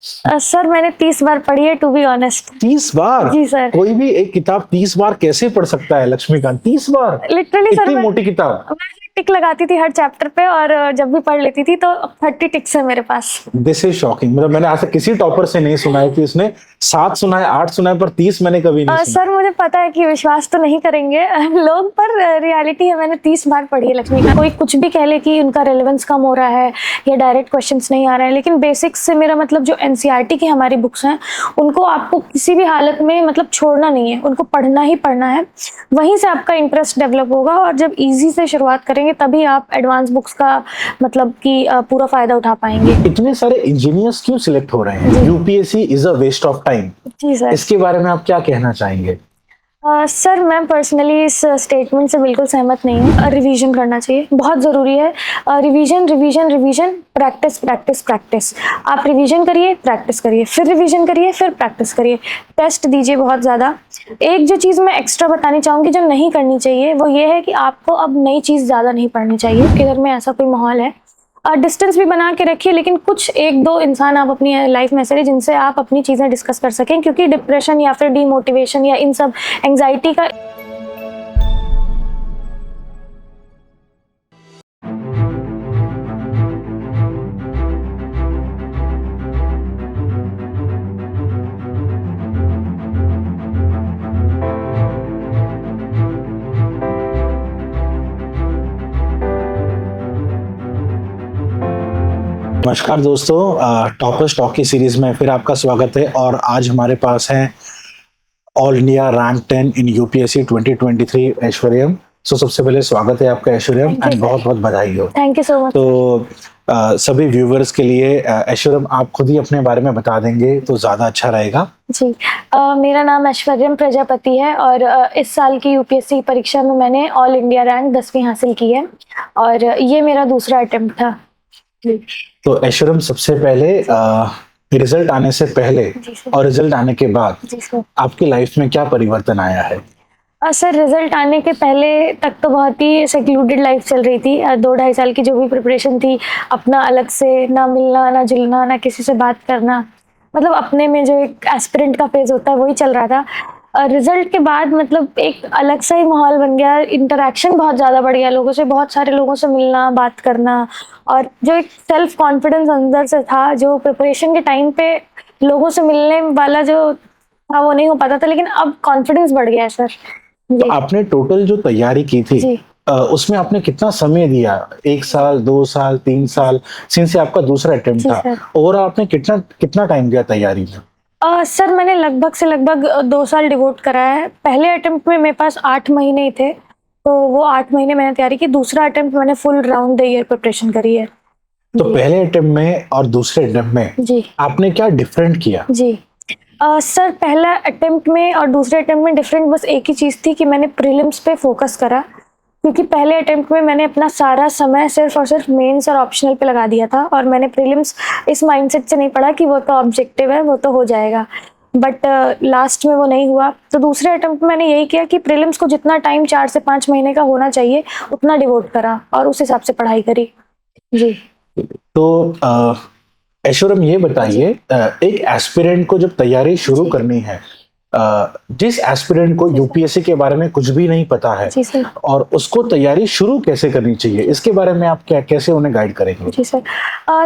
Sir मैंने 30 बार पढ़ी है, टू बी ऑनेस्ट। 30 बार? जी सर। कोई भी एक किताब 30 बार कैसे पढ़ सकता है लक्ष्मीकांत? 30 बार? लिटरली सर, इतनी मैं मोटी किताब? टिक लगाती थी हर चैप्टर पे, और जब भी पढ़ लेती थी तो 30 टिक्स है मेरे पास। This is shocking. मतलब मैंने आज तक किसी टॉपर से नहीं सुना है कि उसने 7 सुना है, 8 सुना है, पर 30 मैंने कभी नहीं सुना। सर मुझे पता है कि विश्वास तो नहीं करेंगे लोग, पर रियलिटी है, मैंने 30 बार पढ़ी है लक्ष्मीकांत। कोई कुछ भी कह ले कि उनका रेलेवेंस कम हो रहा है या डायरेक्ट क्वेश्चंस नहीं आ रहे हैं, लेकिन बेसिक्स से मेरा मतलब जो एनसीईआरटी की हमारी बुक्स हैं उनको आपको किसी भी हालत में मतलब छोड़ना नहीं है, उनको पढ़ना ही पढ़ना है। वहीं से आपका इंटरेस्ट डेवलप होगा, और जब इजी से शुरुआत करेंगे तभी आप एडवांस बुक्स का मतलब कि पूरा फायदा उठा पाएंगे। इतने सारे इंजीनियर्स क्यों सिलेक्ट हो रहे हैं? UPSC is a waste of time. जी सर। इसके बारे में आप क्या कहना चाहेंगे? सर मैं पर्सनली इस स्टेटमेंट से बिल्कुल सहमत नहीं हूँ। रिवीजन करना चाहिए, बहुत ज़रूरी है। Revision revision revision, practice practice practice. आप रिवीजन करिए, प्रैक्टिस करिए, फिर रिवीजन करिए, फिर प्रैक्टिस करिए, टेस्ट दीजिए बहुत ज़्यादा। एक जो चीज़ मैं एक्स्ट्रा बतानी चाहूँगी जो नहीं करनी चाहिए वो ये है कि आपको अब नई चीज़ ज़्यादा नहीं पढ़नी चाहिए। कि घर में ऐसा कोई माहौल है, डिस्टेंस भी बना के रखिए, लेकिन कुछ एक दो इंसान आप अपनी लाइफ में ऐसे जिनसे आप अपनी चीज़ें डिस्कस कर सकें, क्योंकि डिप्रेशन या फिर डीमोटिवेशन या इन सब एंजाइटी का नमस्कार दोस्तों, टॉपर्स टॉक की सीरीज में फिर आपका स्वागत है। और आज हमारे पास है ऑल इंडिया रैंक 10 इन यूपीएससी 2023 ऐश्वर्यम। सबसे पहले स्वागत है आपका ऐश्वर्यम, एंड बहुत बहुत बधाई हो। Thank you so much. तो सभी व्यूवर्स के लिए ऐश्वर्यम आप खुद ही अपने बारे में बता देंगे तो ज्यादा अच्छा रहेगा। जी, मेरा नाम ऐश्वर्यम प्रजापति है, और इस साल की यूपीएससी परीक्षा में मैंने ऑल इंडिया रैंक 10वीं हासिल की है, और ये मेरा दूसरा अटेम्प्ट था। तो ऐश्वर्यम, सबसे पहले रिजल्ट आने से पहले और रिजल्ट आने के बाद आपकी लाइफ में क्या परिवर्तन आया है? सर रिजल्ट आने के पहले तक तो बहुत ही सेक्लूडेड लाइफ चल रही थी। 2-2.5 साल की जो भी प्रिपरेशन थी, अपना अलग से ना मिलना ना जुलना ना किसी से बात करना, मतलब अपने में जो एक एस्पिरेंट का फेज होता है वही चल रहा था। रिजल्ट के बाद मतलब एक अलग सा ही माहौल बन गया, इंटरेक्शन बहुत ज़्यादा बढ़ गया लोगों से, बहुत सारे लोगों से मिलना बात करना, और जो एक सेल्फ कॉन्फिडेंस अंदर से था जो प्रिपरेशन के टाइम पे लोगों से मिलने वाला जो था वो नहीं हो पाता था, लेकिन अब कॉन्फिडेंस बढ़ गया है सर। तो आपने टोटल जो तैयारी की थी उसमें आपने कितना समय दिया? 1 साल, 2 साल, 3 साल, सिंस ये आपका दूसरा अटेम्प्ट था, ओवरऑल आपने कितना टाइम दिया तैयारी में? सर मैंने लगभग से लगभग 2 साल डिवोट करा है। पहले अटेम्प्ट में मेरे पास 8 महीने ही थे, तो वो 8 महीने मैंने तैयारी की। दूसरा अटेम्प्ट मैंने full round the year preparation करी है। तो पहले अटेम्प्ट में और दूसरे अटेम्प्ट में जी आपने क्या डिफरेंट किया? जी सर पहला अटेम्प्ट में और दूसरे अटेम्प्ट में डिफरेंट बस एक ही चीज़ थी कि मैंने प्रीलिम्स पे फोकस करा, क्योंकि पहले अटेम्प्ट में मैंने अपना सारा समय सिर्फ और सिर्फ मेंस और ऑप्शनल पे लगा दिया था, और मैंने प्रीलिम्स इस माइंडसेट से नहीं पढ़ा कि वो तो ऑब्जेक्टिव है, वो तो हो जाएगा, बट लास्ट में वो नहीं हुआ। तो दूसरे अटेम्प्ट में मैंने यही किया कि प्रीलिम्स को जितना टाइम 4 से 5 महीने का होना चाहिए उतना डिवोट करा, और उस हिसाब से पढ़ाई करी। जी। तो ऐश्वर्यम ये बताइए, एक एस्पिरेंट को जब तैयारी शुरू करनी है, जिस एस्पिरेंट को यूपीएससी के बारे में कुछ भी नहीं पता है और उसको तैयारी शुरू कैसे करनी चाहिए, इसके बारे में आप कैसे उन्हें गाइड करेंगे? जी सर,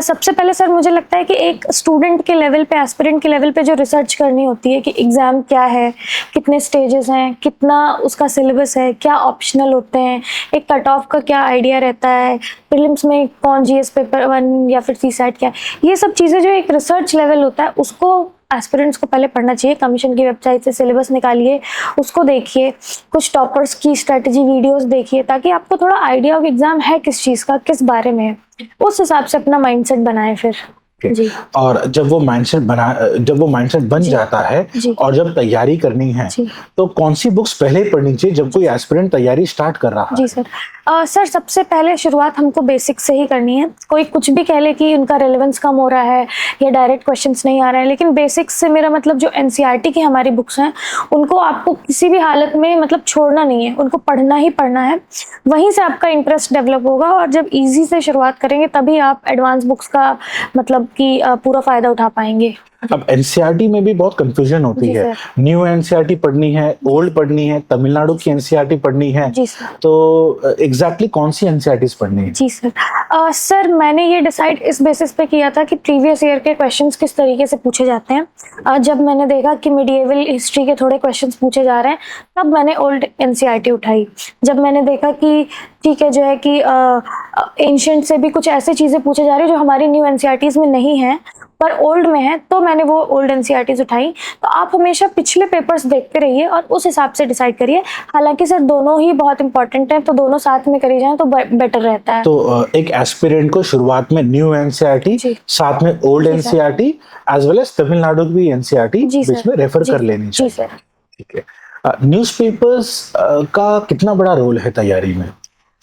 सबसे पहले सर मुझे लगता है कि एक स्टूडेंट के लेवल पे, एस्पिरेंट के लेवल पे जो रिसर्च करनी होती है कि एग्जाम क्या है, कितने स्टेजेस हैं, कितना उसका सिलेबस है, क्या ऑप्शनल होते हैं, एक कट ऑफ का क्या आइडिया रहता है, प्रीलिम्स में कौन जीएस पेपर 1 या फिर सीसैट क्या है, ये सब चीज़ें जो एक रिसर्च लेवल होता है उसको एस्पिरेंट्स को पहले पढ़ना चाहिए। कमीशन की वेबसाइट से सिलेबस निकालिए, उसको देखिए, कुछ टॉपर्स की स्ट्रेटजी वीडियोस देखिए, ताकि आपको थोड़ा आइडिया हो कि एग्जाम है किस चीज़ का, किस बारे में है, उस हिसाब से अपना माइंडसेट बनाएं फिर। जी। और जब वो माइंडसेट बन जाता है और जब तैयारी करनी है तो कौन सी बुक्स पहले पढ़नी चाहिए जब कोई एस्पिरेंट तैयारी स्टार्ट कर रहा है? जी सर, सर सबसे पहले शुरुआत हमको बेसिक से ही करनी है। कोई कुछ भी कह ले कि उनका रेलेवेंस कम हो रहा है या डायरेक्ट क्वेश्चंस नहीं आ रहे हैं, लेकिन बेसिक्स से मेरा मतलब जो एनसीईआरटी की हमारी बुक्स हैं उनको आपको किसी भी हालत में मतलब छोड़ना नहीं है, उनको पढ़ना ही पढ़ना है। वहीं से आपका इंटरेस्ट डेवलप होगा, और जब ईजी से शुरुआत करेंगे तभी आप एडवांस बुक्स का मतलब की पूरा फायदा उठा पाएंगे। अब एनसीईआरटी में भी बहुत कंफ्यूजन होती जी है, सर। न्यू एनसीईआरटी पढ़नी है, ओल्ड पढ़नी है, तमिलनाडु की एनसीईआरटी पढ़नी है, जी सर। तो एग्जैक्टली कौन सी एनसीईआरटीज पढ़नी है? जी सर। सर मैंने ये डिसाइड इस बेसिस पे किया था कि प्रीवियस ईयर के क्वेश्चंस किस तरीके से पूछे जाते हैं। जब मैंने देखा कि मिडिएवल हिस्ट्री के थोड़े क्वेश्चंस पूछे जा रहे हैं, तब मैंने ओल्ड एनसीईआरटी उठाई। जब मैंने देखा कि ठीक है जो है कि एंशिएंट से भी कुछ ऐसी चीज़ें पूछे जा रही है जो हमारी न्यू एनसीईआरटीज में नहीं है पर ओल्ड में है, तो मैंने वो ओल्ड एनसीईआरटीज उठाई। तो आप हमेशा पिछले पेपर्स देखते रहिए और उस हिसाब से डिसाइड करिए। हालांकि सर दोनों ही बहुत इंपॉर्टेंट हैं, तो दोनों साथ में करी जाएं तो बेटर रहता है। तो एक एस्पिरेंट को शुरुआत में न्यू एनसीईआरटी, साथ में old NCERT as well as Tamil Nadu की एनसीईआरटी बीच में रेफर कर लेनी चाहिए। ठीक है। न्यूज़पेपर्स का कितना बड़ा रोल है तैयारी में?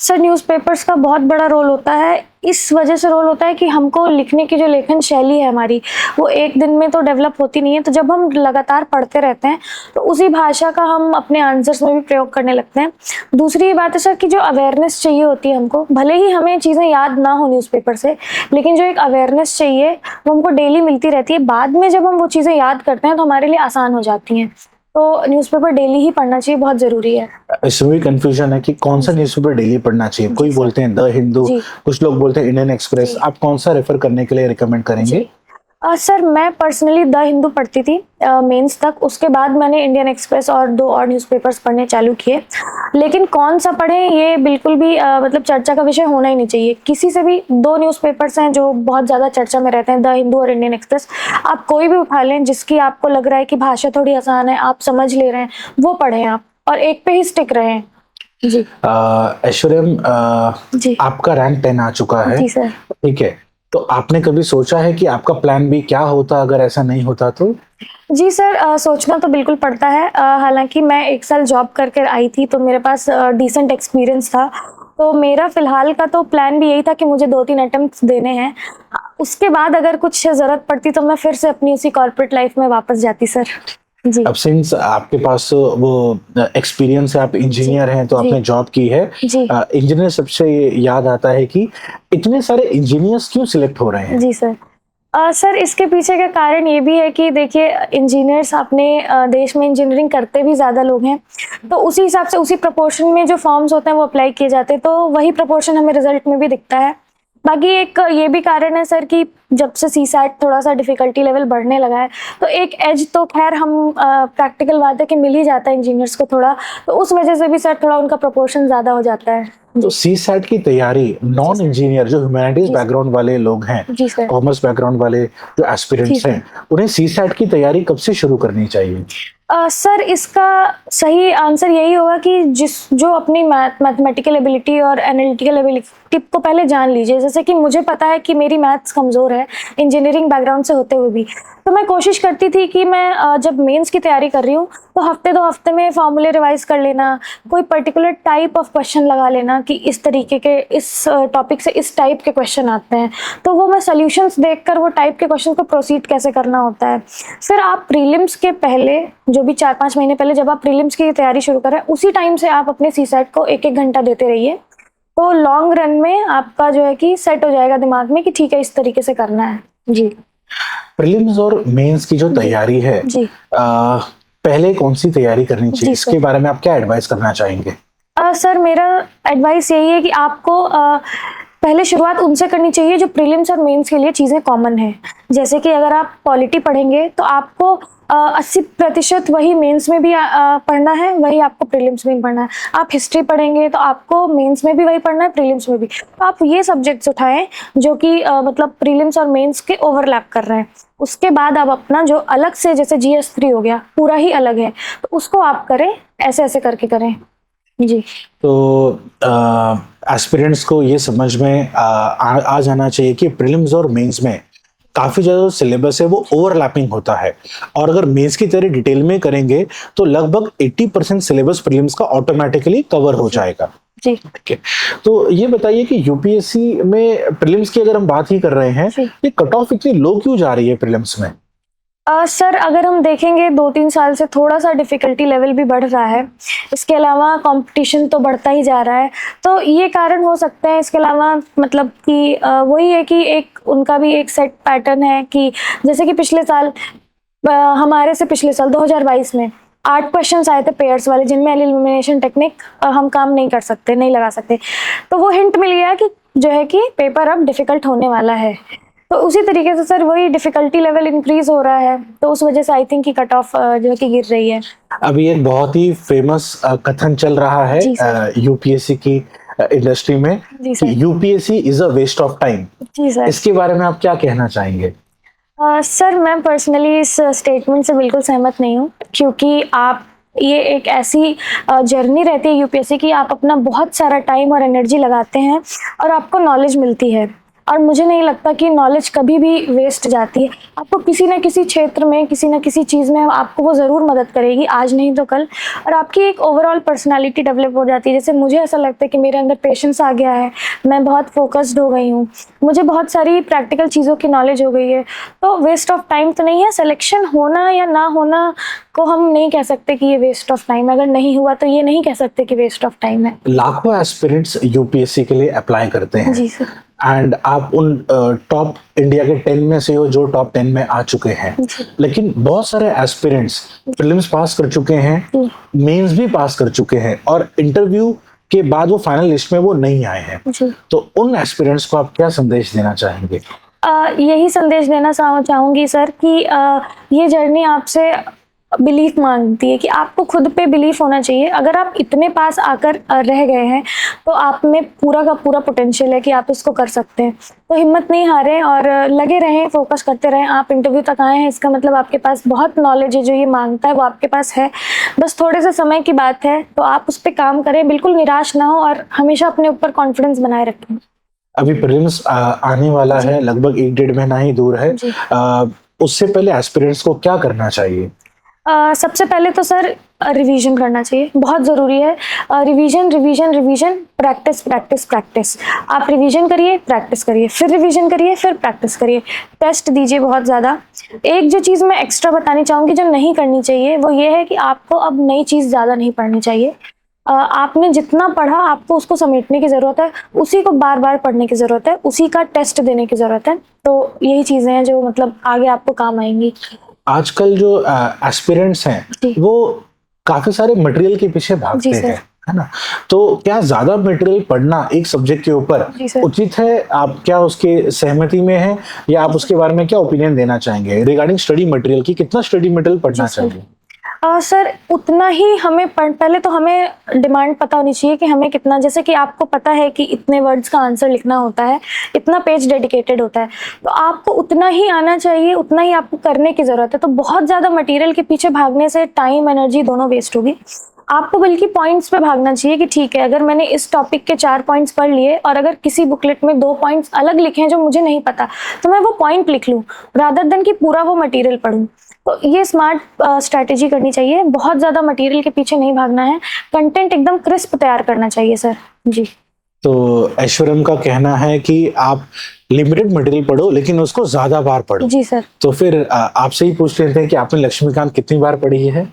सर न्यूज़पेपर्स का बहुत बड़ा रोल होता है। इस वजह से रोल होता है कि हमको लिखने की जो लेखन शैली है हमारी, वो एक दिन में तो डेवलप होती नहीं है। तो जब हम लगातार पढ़ते रहते हैं तो उसी भाषा का हम अपने आंसर्स में भी प्रयोग करने लगते हैं। दूसरी बात है सर कि जो अवेयरनेस चाहिए होती है हमको, भले ही हमें चीज़ें याद ना हो न्यूज़पेपर से, लेकिन जो एक अवेयरनेस चाहिए वो हमको डेली मिलती रहती है। बाद में जब हम वो चीज़ें याद करते हैं तो हमारे लिए आसान हो जाती हैं। तो न्यूज़पेपर डेली ही पढ़ना चाहिए, बहुत ज़रूरी है। इसमें भी कंफ्यूजन है कि कौन सा न्यूज़पेपर डेली पढ़ना चाहिए। कोई बोलते हैं द हिंदू, कुछ लोग बोलते हैं इंडियन एक्सप्रेस। आप कौन सा रेफर करने के लिए रिकमेंड करेंगे? सर मैं पर्सनली द हिंदू पढ़ती थी मेंस तक। उसके बाद मैंने इंडियन एक्सप्रेस और 2 और न्यूज़पेपर्स पढ़ने चालू किए। लेकिन कौन सा पढ़ें ये बिल्कुल भी मतलब चर्चा का विषय होना ही नहीं चाहिए। किसी से भी 2 न्यूज़पेपर्स हैं जो बहुत ज़्यादा चर्चा में रहते हैं, द हिंदू और इंडियन एक्सप्रेस। आप कोई भी उठा लें जिसकी आपको लग रहा है कि भाषा थोड़ी आसान है, आप समझ ले रहे हैं, वो पढ़ें आप, और एक पे ही स्टिक रहें। जी ऐश्वर्यम, आपका रैंक 10 आ चुका है। जी सर। ठीक है, तो आपने कभी सोचा है कि आपका प्लान बी क्या होता अगर ऐसा नहीं होता तो? जी सर, सोचना तो बिल्कुल पड़ता है। हालांकि मैं 1 साल जॉब करके आई थी तो मेरे पास डिसेंट एक्सपीरियंस था। तो मेरा फिलहाल का तो प्लान भी यही था कि मुझे 2-3 अटेम्प्ट्स देने हैं। उसके बाद अगर कुछ ज़रूरत पड़ती तो मैं फिर से अपनी उसी कॉर्पोरेट लाइफ में वापस जाती सर। जी। अब सिंस आपके पास वो एक्सपीरियंस है, आप इंजीनियर हैं, तो आपने जॉब की है। इंजीनियर सबसे याद आता है कि इतने सारे इंजीनियर्स क्यों सिलेक्ट हो रहे हैं? जी सर। सर इसके पीछे का कारण ये भी है कि देखिए इंजीनियर्स अपने देश में इंजीनियरिंग करते भी ज़्यादा लोग हैं, तो उसी हिसाब से उसी प्रोपोर्शन में जो फॉर्म्स होते हैं वो अप्लाई किए जाते हैं, तो वही प्रोपोर्शन हमें रिजल्ट में भी दिखता है। बाकी एक ये भी कारण है सर कि जब से सीसैट थोड़ा सा डिफिकल्टी लेवल बढ़ने लगा है तो एक एज तो खैर हम प्रैक्टिकल बात है कि मिल ही जाता है इंजीनियर्स को थोड़ा, तो उस वजह से भी सर थोड़ा उनका प्रोपोर्शन ज़्यादा हो जाता है। तो सीसैट की तैयारी नॉन इंजीनियर जो ह्यूमैनिटीज बैकग्राउंड वाले लोग हैं, कॉमर्स बैकग्राउंड वाले जो एस्पिरेंट्स हैं, उन्हें सीसैट की तैयारी कब से शुरू करनी चाहिए? सर इसका सही आंसर यही होगा कि जो अपनी मैथमेटिकल एबिलिटी और एनालिटिकल एबिलिटी को पहले जान लीजिए। जैसे कि मुझे पता है कि मेरी मैथ्स कमज़ोर है इंजीनियरिंग बैकग्राउंड से होते हुए भी, तो मैं कोशिश करती थी कि मैं जब मेंस की तैयारी कर रही हूँ तो हफ्ते 2 हफ्ते में फॉर्मूले रिवाइज कर लेना, कोई पर्टिकुलर टाइप ऑफ क्वेश्चन लगा लेना कि इस तरीके के इस टॉपिक से इस टाइप के क्वेश्चन आते हैं, तो वो मैं सॉल्यूशंस देखकर वो टाइप के क्वेश्चन को प्रोसीड कैसे करना होता है। फिर आप प्रीलिम्स के पहले जो भी 4-5 महीने पहले जब आप प्रीलिम्स की तैयारी शुरू करें, उसी टाइम से आप अपने सीसैट को 1-1 घंटा देते रहिए, तो लॉन्ग रन में आपका जो है कि सेट हो जाएगा दिमाग में कि ठीक है इस तरीके से करना है। जी। प्रीलिम्स और मेंस की जो तैयारी है, जी पहले कौन सी तैयारी करनी चाहिए, इसके बारे में आप क्या एडवाइस करना चाहेंगे? सर मेरा एडवाइस यही है कि आपको पहले शुरुआत उनसे करनी चाहिए जो प्रीलिम्स और मेंस के लिए चीज़ें कॉमन हैं। जैसे कि अगर आप पॉलिटी पढ़ेंगे तो आपको 80% वही मेंस में भी पढ़ना है, वही आपको प्रीलिम्स में भी पढ़ना है। आप हिस्ट्री पढ़ेंगे तो आपको मेंस में भी वही पढ़ना है, प्रीलिम्स में भी। तो आप ये सब्जेक्ट्स उठाएं जो कि मतलब प्रीलिम्स और मेंस के ओवरलैप कर रहे हैं। उसके बाद आप अपना जो अलग से, जैसे GS3 हो गया, पूरा ही अलग है, तो उसको आप करें, ऐसे ऐसे करके करें। जी। तो एस्पिरेंट्स को ये समझ में आ जाना चाहिए कि प्रीलिम्स और मेंस में काफी ज्यादा सिलेबस है वो ओवरलैपिंग होता है, और अगर मेंस की तरह डिटेल में करेंगे तो लगभग 80% सिलेबस प्रीलिम्स का ऑटोमेटिकली कवर हो जाएगा। जी। ठीक है, तो ये बताइए कि यूपीएससी में प्रीलिम्स की अगर हम बात ही कर रहे हैं, ये कट ऑफ इतनी लो क्यों जा रही है प्रीलिम्स में? सर अगर हम देखेंगे 2-3 साल से थोड़ा सा डिफ़िकल्टी लेवल भी बढ़ रहा है। इसके अलावा कंपटीशन तो बढ़ता ही जा रहा है, तो ये कारण हो सकते हैं। इसके अलावा मतलब कि वही है कि एक उनका भी एक सेट पैटर्न है कि जैसे कि पिछले साल हमारे से पिछले साल 2022 में 8 क्वेश्चंस आए थे पेयर्स वाले, जिनमें एलिमिनेशन टेक्निक हम काम नहीं कर सकते, नहीं लगा सकते। तो वो हिंट मिल गया कि जो है कि पेपर अब डिफ़िकल्ट होने वाला है। तो उसी तरीके से सर वही डिफ़िकल्टी लेवल इंक्रीज़ हो रहा है, तो उस वजह से आई थिंक कि कट ऑफ जो है कि गिर रही है। अभी एक बहुत ही फेमस कथन चल रहा है जी सर। यूपीएससी की इंडस्ट्री में जी सर। कि UPSC is a waste of time. जी सर। इसके बारे में आप क्या कहना चाहेंगे? सर मैं पर्सनली इस स्टेटमेंट से बिल्कुल सहमत नहीं हूँ, क्योंकि आप ये एक ऐसी जर्नी रहती है यूपीएससी की, आप अपना बहुत सारा टाइम और एनर्जी लगाते हैं और आपको नॉलेज मिलती है, और मुझे नहीं लगता कि नॉलेज कभी भी वेस्ट जाती है। आपको किसी न किसी क्षेत्र में, किसी न किसी चीज़ में आपको वो ज़रूर मदद करेगी, आज नहीं तो कल, और आपकी एक ओवरऑल पर्सनालिटी डेवलप हो जाती है। जैसे मुझे ऐसा लगता है कि मेरे अंदर पेशेंस आ गया है, मैं बहुत फोकस्ड हो गई हूँ, मुझे बहुत सारी प्रैक्टिकल चीज़ों की नॉलेज हो गई है। तो वेस्ट ऑफ टाइम तो नहीं है। सिलेक्शन होना या ना होना को हम नहीं कह सकते कि ये वेस्ट ऑफ टाइम है। अगर नहीं हुआ तो ये नहीं कह सकते कि वेस्ट ऑफ टाइम है। लाखों एस्पिरेंट्स यूपीएससी के लिए अप्लाई करते हैं जी सर। एंड आप उन टॉप इंडिया के 10 में से हो जो टॉप 10 में आ चुके हैं, लेकिन बहुत सारे एस्पिरेंट्स प्रीलिम्स पास कर चुके हैं, मेंस भी पास कर चुके हैं, और इंटरव्यू के बाद वो फाइनल लिस्ट में वो नहीं आए हैं। तो उन एस्पिरेंट्स को आप क्या संदेश देना चाहेंगे? यही संदेश देना चाहूँगी सर कि ये जर्नी आपसे बिलीफ मांगती है कि आपको खुद पे बिलीफ होना चाहिए। अगर आप इतने पास आकर रह गए हैं तो आप में पूरा का पूरा पोटेंशियल है कि आप इसको कर सकते हैं। तो हिम्मत नहीं हारें और लगे रहें, फोकस करते रहें। आप इंटरव्यू तक आए हैं, इसका मतलब आपके पास बहुत नॉलेज है, जो ये मांगता है वो आपके पास है। बस थोड़े से समय की बात है, तो आप उस पर काम करें, बिल्कुल निराश ना हो और हमेशा अपने ऊपर कॉन्फिडेंस बनाए रखें। अभी प्रीलिम्स आने वाला है, लगभग 1-1.5 महीना ही दूर है। उससे पहले एस्पिरेंट्स को क्या करना चाहिए? सबसे पहले तो सर रिवीजन करना चाहिए, बहुत ज़रूरी है। Revision revision revision, practice practice practice. आप रिवीजन करिए, प्रैक्टिस करिए, फिर रिवीजन करिए, फिर प्रैक्टिस करिए, टेस्ट दीजिए बहुत ज़्यादा। एक जो चीज़ मैं एक्स्ट्रा बतानी चाहूँगी जो नहीं करनी चाहिए, वो ये है कि आपको अब नई चीज़ ज़्यादा नहीं पढ़नी चाहिए। आपने जितना पढ़ा आपको उसको समेटने की ज़रूरत है, उसी को बार बार पढ़ने की ज़रूरत है, उसी का टेस्ट देने की ज़रूरत है। तो यही चीज़ें हैं जो मतलब आगे आपको काम आएंगी। आजकल जो एस्पिरेंट्स हैं वो काफी सारे मटेरियल के पीछे भागते हैं, है ना? तो क्या ज्यादा मटेरियल पढ़ना एक सब्जेक्ट के ऊपर उचित है? आप क्या उसके सहमति में हैं, या आप उसके बारे में क्या ओपिनियन देना चाहेंगे रिगार्डिंग स्टडी मटेरियल की? कितना स्टडी मटेरियल पढ़ना चाहिए? सर उतना ही हमें पहले तो हमें डिमांड पता होनी चाहिए कि हमें कितना, जैसे कि आपको पता है कि इतने वर्ड्स का आंसर लिखना होता है, इतना पेज डेडिकेटेड होता है, तो आपको उतना ही आना चाहिए, उतना ही आपको करने की ज़रूरत है। तो बहुत ज़्यादा मटेरियल के पीछे भागने से टाइम एनर्जी दोनों वेस्ट होगी। आपको बल्कि पॉइंट्स पे भागना चाहिए कि ठीक है, अगर मैंने इस टॉपिक के 4 पॉइंट्स पढ़ लिए और अगर किसी बुकलेट में 2 पॉइंट्स अलग लिखे हैं जो मुझे नहीं पता, तो मैं वो पॉइंट लिख लूँ रादर देन कि पूरा वो मटेरियल पढूं। तो ये स्मार्ट स्ट्रैटेजी करनी चाहिए। बहुत ज़्यादा मटेरियल के पीछे नहीं भागना है, कंटेंट एकदम क्रिस्प तैयार करना चाहिए सर। जी। तो ऐश्वर्यम का कहना है कि आप लिमिटेड मटेरियल पढ़ो लेकिन उसको ज्यादा बार पढ़ो। जी सर। तो फिर आपसे ही पूछ लेते हैं कि आपने लक्ष्मीकांत कितनी बार पढ़ी है?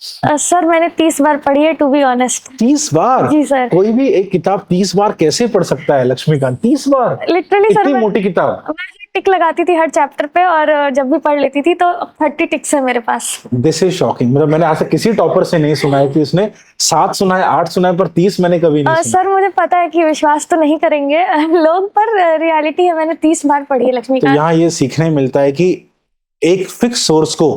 सर मैंने 30 बार पढ़ी है, टू बी ऑनेस्ट। 30 बार? जी सर। कोई भी एक किताब 30 बार कैसे पढ़ सकता है लक्ष्मीकांत? 30 बार? लिटरली सर, इतनी मोटी किताब? मैं टिक लगाती थी हर चैप्टर पे और जब भी पढ़ लेती थी तो 30 टिक्स है मेरे पास। This is shocking. मतलब मैंने आज तक किसी टॉपर से नहीं सुना है कि उसने 7 सुना है, 8 सुना है, पर 30 मैंने कभी नहीं सुना। सर मुझे पता है कि विश्वास तो नहीं करेंगे लोग, पर रियलिटी है, मैंने 30 बार पढ़ी है लक्ष्मीकांत। तो यहाँ ये सीखने मिलता है कि एक फिक्स सोर्स को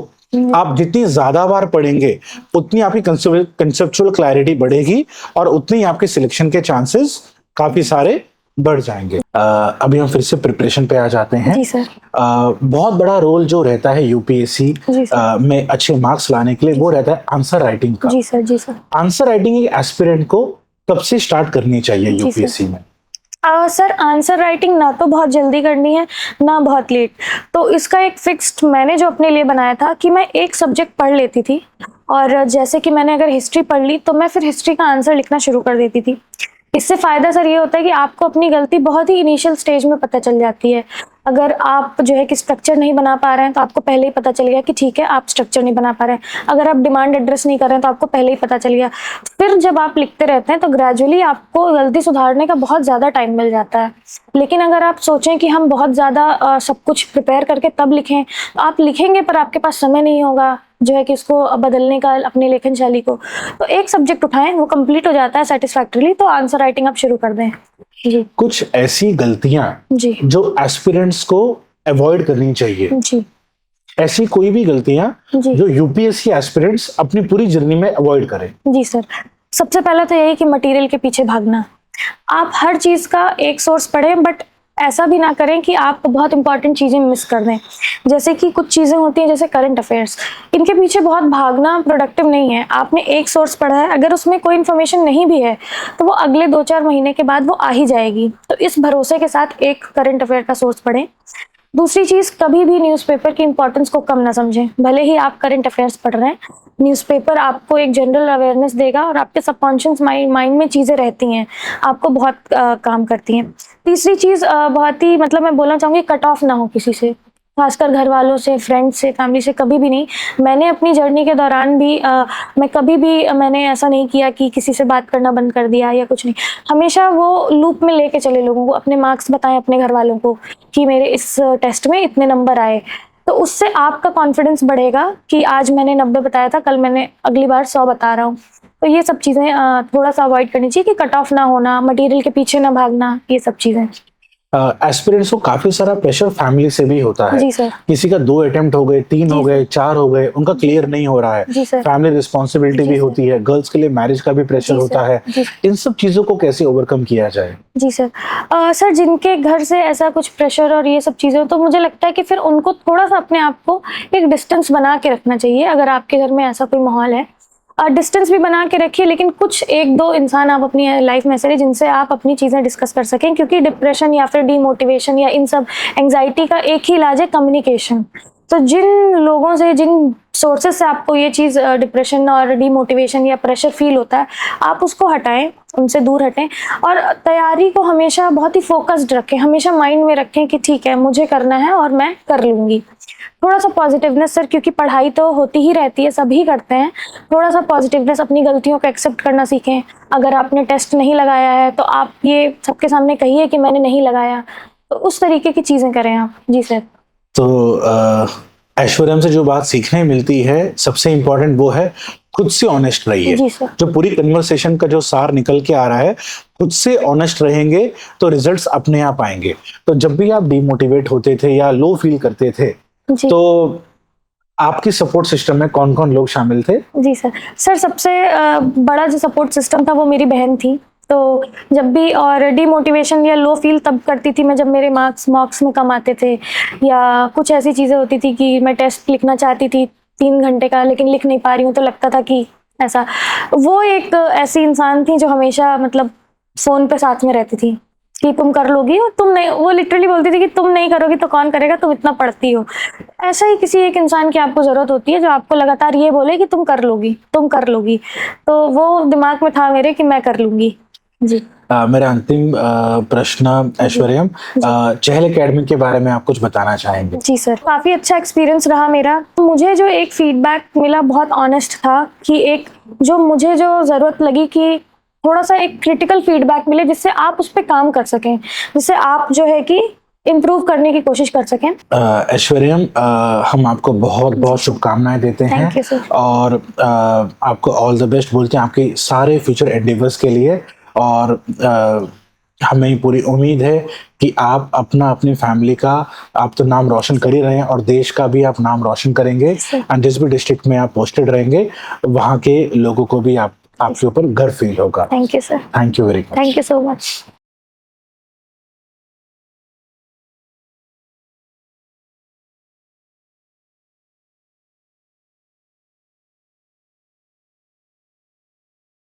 आप जितनी ज्यादा बार पढ़ेंगे उतनी आपकी कंसेप्चुअल क्लैरिटी बढ़ेगी और उतनी आपके सिलेक्शन के चांसेस काफी सारे बढ़ जाएंगे। अभी हम फिर से प्रिपरेशन पे आ जाते हैं। जी सर। बहुत बड़ा रोल जो रहता है यूपीएससी में अच्छे मार्क्स लाने के लिए, वो रहता है आंसर राइटिंग का। जी सर। जी सर। आंसर राइटिंग एक एस्पिरेंट को कब से स्टार्ट करनी चाहिए यूपीएससी में? सर आंसर राइटिंग ना तो बहुत जल्दी करनी है ना बहुत लेट। तो इसका एक फिक्स्ड मैंने जो अपने लिए बनाया था कि मैं एक सब्जेक्ट पढ़ लेती थी, और जैसे कि मैंने अगर हिस्ट्री पढ़ ली तो मैं फिर हिस्ट्री का आंसर लिखना शुरू कर देती थी। इससे फायदा सर ये होता है कि आपको अपनी गलती बहुत ही इनिशियल स्टेज में पता चल जाती है। अगर आप जो है कि स्ट्रक्चर नहीं बना पा रहे हैं तो आपको पहले ही पता चल गया कि ठीक है आप स्ट्रक्चर नहीं बना पा रहे हैं। अगर आप डिमांड एड्रेस नहीं कर रहे हैं तो आपको पहले ही पता चल गया। फिर जब आप लिखते रहते हैं तो ग्रेजुअली आपको गलती सुधारने का बहुत ज़्यादा टाइम मिल जाता है। लेकिन अगर आप सोचें कि हम बहुत ज़्यादा सब कुछ प्रिपेयर करके तब लिखें, तो आप लिखेंगे पर आपके पास समय नहीं होगा जो है कि इसको बदलने का अपनी लेखन शैली को। तो एक सब्जेक्ट उठाएं, वो कंप्लीट हो जाता है सेटिस्फैक्टरली, तो आंसर राइटिंग आप शुरू कर दें। जी कुछ ऐसी गलतियां जी जो एस्पिरेंट्स को अवॉइड करनी चाहिए, जी ऐसी कोई भी गलतियां जी जो यूपीएससी एस्पिरेंट्स अपनी पूरी जर्नी में अवॉइड करें। जी सर, सबसे पहले तो यही कि मटेरियल के पीछे भागना। आप हर चीज़ का एक सोर्स पढ़ें, बट ऐसा भी ना करें कि आप बहुत इंपॉर्टेंट चीज़ें मिस कर दें। जैसे कि कुछ चीज़ें होती हैं जैसे करंट अफेयर्स, इनके पीछे बहुत भागना प्रोडक्टिव नहीं है। आपने एक सोर्स पढ़ा है, अगर उसमें कोई इन्फॉर्मेशन नहीं भी है तो वो अगले 2-4 महीने के बाद वो आ ही जाएगी। तो इस भरोसे के साथ एक करंट अफेयर का सोर्स पढ़ें। दूसरी चीज़, कभी भी न्यूज़पेपर की इंपॉर्टेंस को कम ना समझें। भले ही आप करंट अफेयर्स पढ़ रहे हैं, न्यूज़पेपर आपको एक जनरल अवेयरनेस देगा और आपके सबकॉन्शियस माइंड में चीज़ें रहती हैं, आपको बहुत काम करती हैं। तीसरी चीज़, बहुत ही मतलब मैं बोलना चाहूँगी, कट ऑफ ना हो किसी से, खासकर घर वालों से, फ्रेंड्स से, फैमिली से कभी भी नहीं। मैंने अपनी जर्नी के दौरान भी मैं कभी भी मैंने ऐसा नहीं किया कि किसी से बात करना बंद कर दिया या कुछ नहीं। हमेशा वो लूप में लेके चले लोगों को, अपने मार्क्स बताएं अपने घर वालों को कि मेरे इस टेस्ट में इतने नंबर आए, तो उससे आपका कॉन्फिडेंस बढ़ेगा कि आज मैंने 90 बताया था, कल मैंने अगली बार 100 बता रहा हूँ। तो ये सब चीज़ें थोड़ा सा अवॉइड करनी चाहिए कि कट ऑफ ना होना, मटेरियल के पीछे ना भागना, ये सब चीज़ें। एस्पिरेंट्स को काफी सारा प्रेशर फैमिली से भी होता है। जी सर। किसी का 2 अटेम्प्ट हो गए, 3 हो गए, 4 हो गए, उनका क्लियर नहीं हो रहा है। जी सर। फैमिली रिस्पॉन्सिबिलिटी भी होती है, गर्ल्स के लिए मैरिज का भी प्रेशर होता है। इन सब चीजों को कैसे ओवरकम किया जाए? जी सर, सर जिनके घर से ऐसा कुछ प्रेशर और ये सब चीज़ें, तो मुझे लगता है कि फिर उनको थोड़ा सा अपने आप को एक डिस्टेंस बना के रखना चाहिए। अगर आपके घर में ऐसा कोई माहौल है, डिस्टेंस भी बना के रखिए, लेकिन कुछ 1-2 इंसान आप अपनी लाइफ में से जिनसे आप अपनी चीज़ें डिस्कस कर सकें, क्योंकि डिप्रेशन या फिर डीमोटिवेशन या इन सब एंग्जाइटी का एक ही इलाज है, कम्युनिकेशन। तो जिन लोगों से, जिन सोर्सेज से आपको ये चीज़ डिप्रेशन और डीमोटिवेशन या प्रेशर फील होता है, आप उसको हटाएं, उनसे दूर हटें। और तैयारी को हमेशा बहुत ही फोकस्ड रखें, हमेशा माइंड में रखें कि ठीक है मुझे करना है और मैं कर लूँगी। थोड़ा सा पॉजिटिवनेस सर, क्योंकि पढ़ाई तो होती ही रहती है, सभी करते हैं। थोड़ा सा पॉजिटिवनेस, अपनी गलतियों को एक्सेप्ट करना सीखें। अगर आपने टेस्ट नहीं लगाया है तो आप ये सबके सामने कहिए कि मैंने नहीं लगाया, तो उस तरीके की चीज़ें करें आप। जी सर। तो ऐश्वर्या से जो बात सीखने मिलती है, सबसे इम्पोर्टेंट वो है खुद से ऑनेस्ट रहिए। जी सर। जो पूरी कन्वर्सेशन का जो सार निकल के आ रहा है, खुद से ऑनेस्ट रहेंगे तो रिजल्ट्स अपने आप आएंगे। तो जब भी आप डिमोटिवेट होते थे या लो फील करते थे, तो आपकी सपोर्ट सिस्टम में कौन कौन लोग शामिल थे? जी सर सबसे बड़ा जो सपोर्ट सिस्टम था वो मेरी बहन थी। तो जब भी, और डीमोटिवेशन या लो फील तब करती थी मैं जब मेरे मार्क्स में कम आते थे, या कुछ ऐसी चीज़ें होती थी कि मैं टेस्ट लिखना चाहती थी 3 घंटे का, लेकिन लिख नहीं पा रही हूँ, तो लगता था कि ऐसा। वो एक ऐसी इंसान थी जो हमेशा मतलब फ़ोन पे साथ में रहती थी कि तुम कर लोगी, और तुम नहीं, वो लिटरली बोलती थी कि तुम नहीं करोगी तो कौन करेगा, तुम इतना पढ़ती हो। ऐसा ही किसी एक इंसान की आपको ज़रूरत होती है जो आपको लगातार ये बोले कि तुम कर लोगी, तुम कर लोगी। तो वो दिमाग में था मेरे कि मैं कर लूँगी। जी। मेरा अंतिम प्रश्न ऐश्वर्या, चहल एकेडमी के बारे में आप कुछ बताना चाहेंगे? जी सर, काफ़ी अच्छा एक्सपीरियंस रहा मेरा। मुझे जो एक फीडबैक मिला बहुत ऑनेस्ट था, कि एक जो मुझे जो ज़रूरत लगी कि थोड़ा सा एक क्रिटिकल फीडबैक मिले जिससे आप उस पर काम कर सकें, जिससे आप जो है कि इम्प्रूव करने की कोशिश कर सकें। ऐश्वर्या, हम आपको बहुत बहुत शुभकामनाएं देते हैं। Thank you sir. और आपको ऑल द बेस्ट बोलते हैं आपके सारे फ्यूचर एंडेवर्स के लिए। और हमें पूरी उम्मीद है कि आप अपनी फैमिली का आप तो नाम रोशन कर ही रहे हैं, और देश का भी आप नाम रोशन करेंगे। एंड जिस भी डिस्ट्रिक्ट में आप पोस्टेड रहेंगे, वहाँ के लोगों को भी आपके ऊपर गर्व फील होगा। Thank you sir. Thank you very much. Thank you so much.